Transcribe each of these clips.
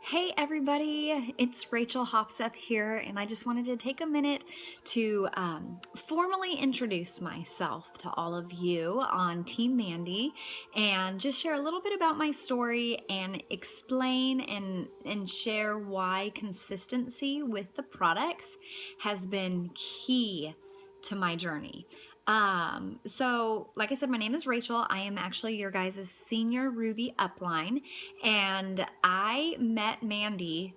Hey everybody, it's Rachel Hopseth here, and I just wanted to take a minute to formally introduce myself to all of you on Team Mandy and just share a little bit about my story and explain and share why consistency with the products has been key to my journey. So like I said, my name is Rachel. I am actually your guys' senior Ruby upline, and I met Mandy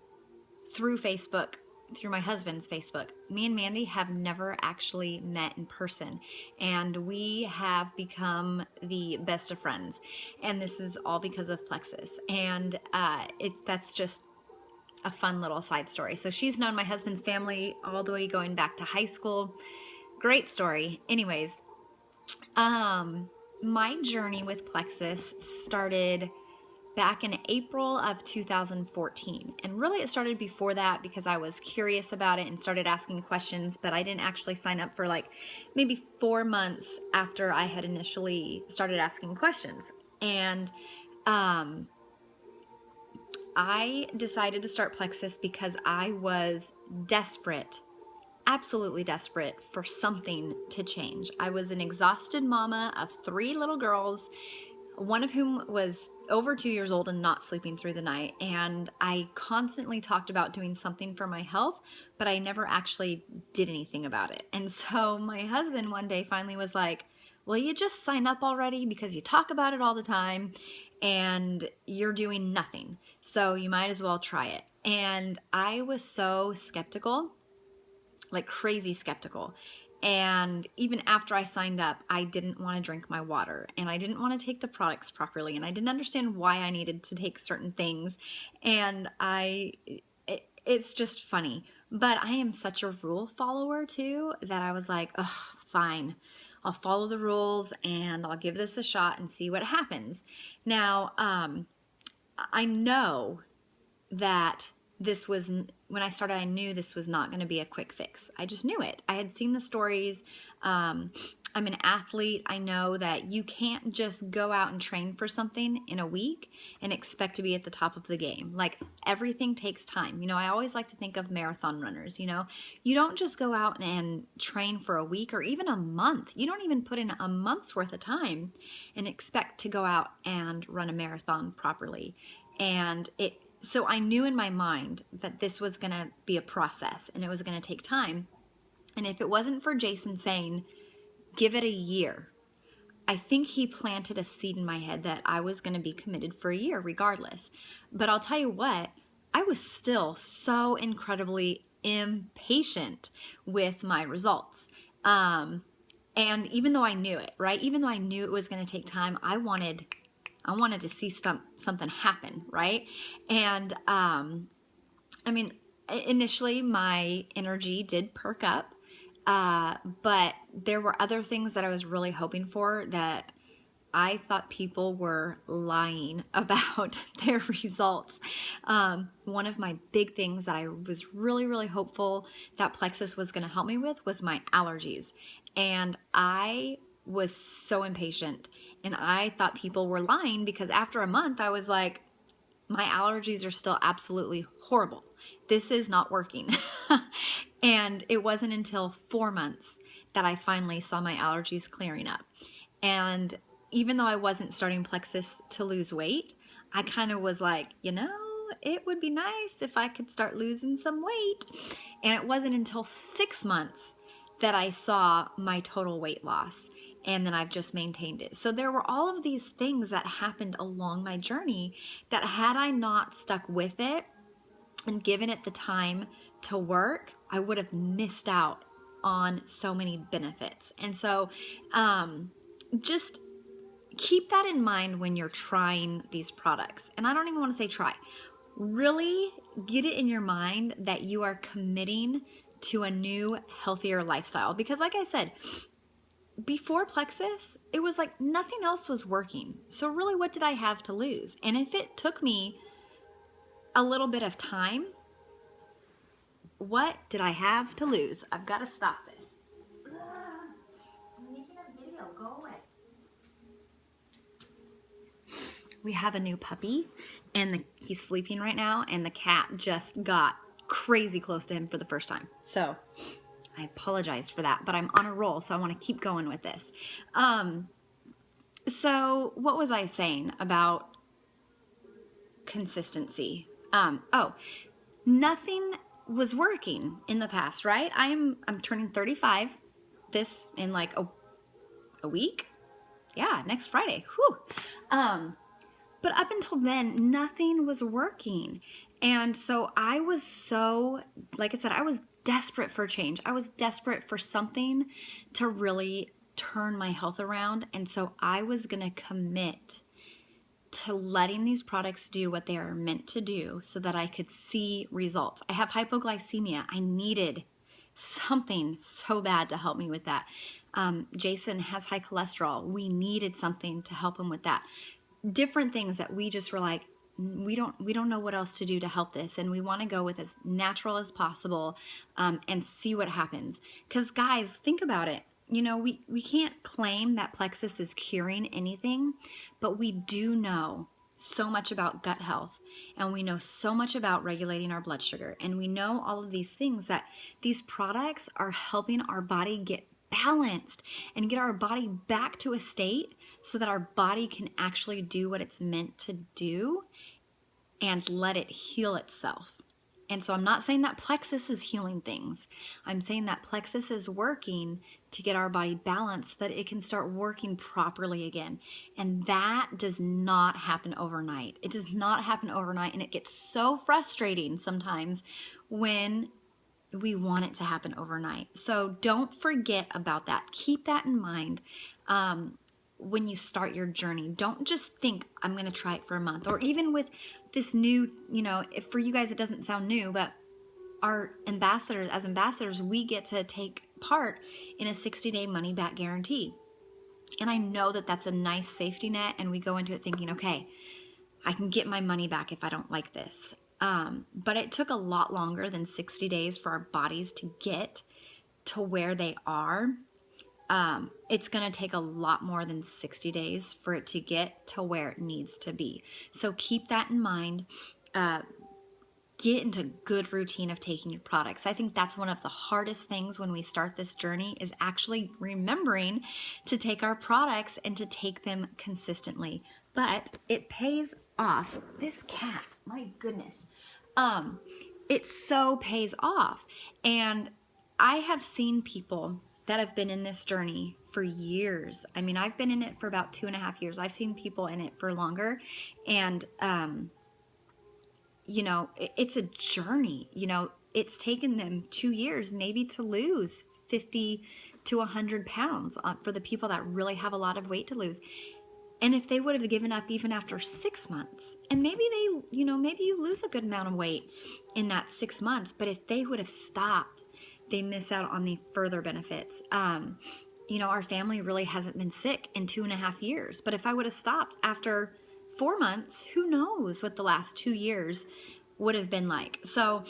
through Facebook, through my husband's Facebook. Me and Mandy have never actually met in person, and we have become the best of friends. And this is all because of Plexus. And that's just a fun little side story. So she's known my husband's family all the way going back to high school. Great story. Anyways, my journey with Plexus started back in April of 2014. And really it started before that because I was curious about it and started asking questions, but I didn't actually sign up for like maybe 4 months after I had initially started asking questions. And I decided to start Plexus because I was desperate, absolutely desperate for something to change. I was an exhausted mama of 3 little girls, one of whom was over 2 years old and not sleeping through the night. And I constantly talked about doing something for my health, but I never actually did anything about it. And so my husband one day finally was like, "Will you just sign up already? Because you talk about it all the time and you're doing nothing. So you might as well try it." And I was so skeptical, like crazy skeptical. And even after I signed up, I didn't want to drink my water, and I didn't want to take the products properly, and I didn't understand why I needed to take certain things. And it's just funny. But I am such a rule follower too that I was like, oh, fine. I'll follow the rules and I'll give this a shot and see what happens. Now, I know that this was, when I started, I knew this was not going to be a quick fix. I just knew it. I had seen the stories. I'm an athlete. I know that you can't just go out and train for something in a week and expect to be at the top of the game. Like, everything takes time. I always like to think of marathon runners. You don't just go out and train for a week or even a month. You don't even put in a month's worth of time and expect to go out and run a marathon properly. So I knew in my mind that this was going to be a process and it was going to take time. And if it wasn't for Jason saying, give it a year, I think he planted a seed in my head that I was going to be committed for a year regardless. But I'll tell you what, I was still so incredibly impatient with my results. And even though I knew it, right? Even though I knew it was going to take time, I wanted to see something happen, right? And initially my energy did perk up, but there were other things that I was really hoping for that I thought people were lying about their results. One of my big things that I was really, really hopeful that Plexus was going to help me with was my allergies. And I was so impatient, and I thought people were lying because after a month I was like, my allergies are still absolutely horrible. This is not working. And it wasn't until 4 months that I finally saw my allergies clearing up. And even though I wasn't starting Plexus to lose weight, I kind of was like, it would be nice if I could start losing some weight. And it wasn't until 6 months that I saw my total weight loss. And then I've just maintained it. So there were all of these things that happened along my journey that had I not stuck with it and given it the time to work, I would have missed out on so many benefits. And so just keep that in mind when you're trying these products. And I don't even want to say try. Really get it in your mind that you are committing to a new, healthier lifestyle. Because like I said, before Plexus, it was like nothing else was working. So really, what did I have to lose? And if it took me a little bit of time, what did I have to lose? I've got to stop this. I'm making a video. Go away. we have a new puppy, and he's sleeping right now, and the cat just got crazy close to him for the first time. So I apologize for that, but I'm on a roll, so I want to keep going with this. So what was I saying about consistency? Nothing was working in the past, right? I'm turning 35 this in like a week. Yeah, next Friday. Whew. But up until then, nothing was working. And so I was like I said, I was desperate for change. I was desperate for something to really turn my health around. And so I was going to commit to letting these products do what they are meant to do so that I could see results. I have hypoglycemia. I needed something so bad to help me with that. Jason has high cholesterol. We needed something to help him with that. Different things that we just were like, we don't know what else to do to help this, and we want to go with as natural as possible, and see what happens. Because guys, think about it. We can't claim that plexus is curing anything, but we do know so much about gut health, and we know so much about regulating our blood sugar, and we know all of these things, that these products are helping our body get balanced and get our body back to a state so that our body can actually do what it's meant to do and let it heal itself. And so I'm not saying that plexus is healing things. I'm saying that plexus is working to get our body balanced so that it can start working properly again. And that does not happen overnight. It does not happen overnight, and it gets so frustrating sometimes when we want it to happen overnight. So don't forget about that. Keep that in mind. When you start your journey, don't just think I'm going to try it for a month, or even with this new, if for you guys it doesn't sound new, but our ambassadors, we get to take part in a 60-day money back guarantee. And I know that that's a nice safety net, and we go into it thinking, okay, I can get my money back if I don't like this. But it took a lot longer than 60 days for our bodies to get to where they are. It's going to take a lot more than 60 days for it to get to where it needs to be. So keep that in mind. Get into good routine of taking your products. I think that's one of the hardest things when we start this journey, is actually remembering to take our products and to take them consistently. But it pays off. This cat, my goodness. It so pays off. And I have seen people that have been in this journey for years. I mean, I've been in it for about 2.5 years. I've seen people in it for longer. And, it's a journey. It's taken them 2 years maybe to lose 50 to 100 pounds for the people that really have a lot of weight to lose. And if they would have given up even after 6 months, and maybe maybe you lose a good amount of weight in that 6 months, but if they would have stopped, they miss out on the further benefits. Our family really hasn't been sick in 2.5 years, but if I would have stopped after 4 months, who knows what the last 2 years would have been like. So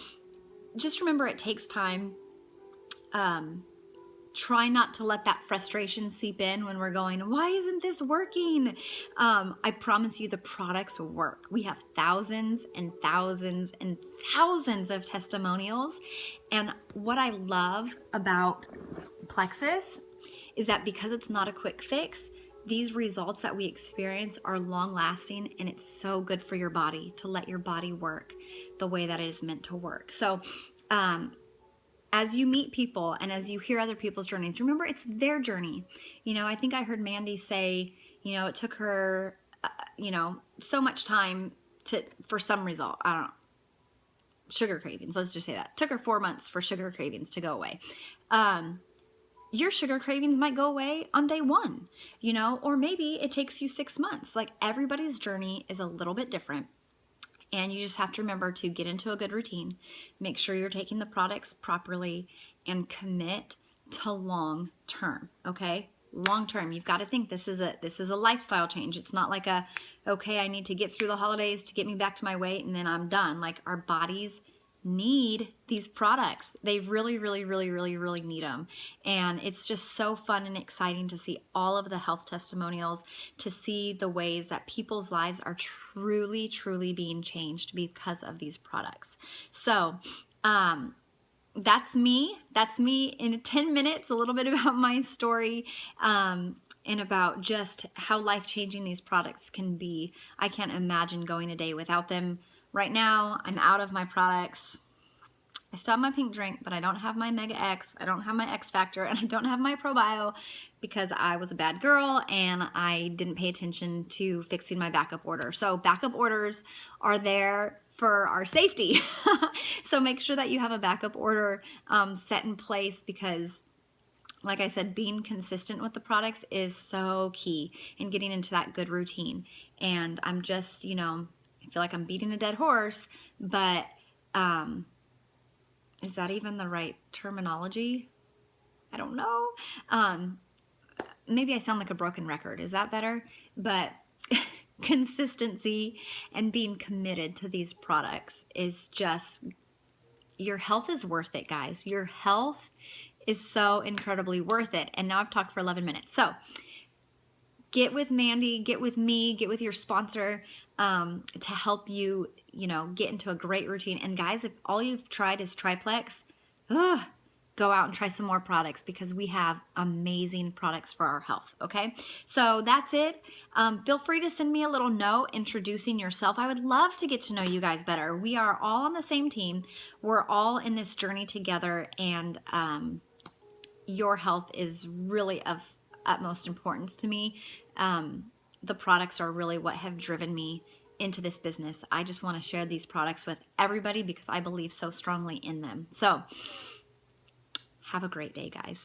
just remember, it takes time. Try not to let that frustration seep in when we're going, why isn't this working? I promise you the products work. We have thousands and thousands and thousands of testimonials. And what I love about Plexus is that because it's not a quick fix, these results that we experience are long lasting, and it's so good for your body to let your body work the way that it is meant to work. So, as you meet people and as you hear other people's journeys, remember it's their journey. I think I heard Mandy say, it took her, so much time for some result. I don't know. Sugar cravings. Let's just say that. It took her 4 months for sugar cravings to go away. Your sugar cravings might go away on day 1, or maybe it takes you 6 months. Like, everybody's journey is a little bit different. And you just have to remember to get into a good routine, make sure you're taking the products properly, and commit to long term, okay? Long term. You've got to think this is a lifestyle change. It's not like okay, I need to get through the holidays to get me back to my weight and then I'm done. Like, our bodies need these products. They really, really, really, really, really need them. And it's just so fun and exciting to see all of the health testimonials, to see the ways that people's lives are truly, truly being changed because of these products. So, that's me. That's me in 10 minutes, a little bit about my story, and about just how life-changing these products can be. I can't imagine going a day without them. Right now, I'm out of my products. I still have my pink drink, but I don't have my Mega X, I don't have my X Factor, and I don't have my ProBio because I was a bad girl and I didn't pay attention to fixing my backup order. So backup orders are there for our safety. So make sure that you have a backup order set in place, because like I said, being consistent with the products is so key in getting into that good routine. And I'm just, I feel like I'm beating a dead horse, but is that even the right terminology? I don't know. Maybe I sound like a broken record. Is that better? But consistency and being committed to these products is just, your health is worth it, guys. Your health is so incredibly worth it. And now I've talked for 11 minutes. So get with Mandy, get with me, get with your sponsor to help you, get into a great routine. And guys, if all you've tried is Triplex, go out and try some more products, because we have amazing products for our health, okay? So that's it. Feel free to send me a little note introducing yourself. I would love to get to know you guys better. We are all on the same team. We're all in this journey together, and your health is really of utmost importance to me. The products are really what have driven me into this business. I just want to share these products with everybody because I believe so strongly in them. So have a great day, guys.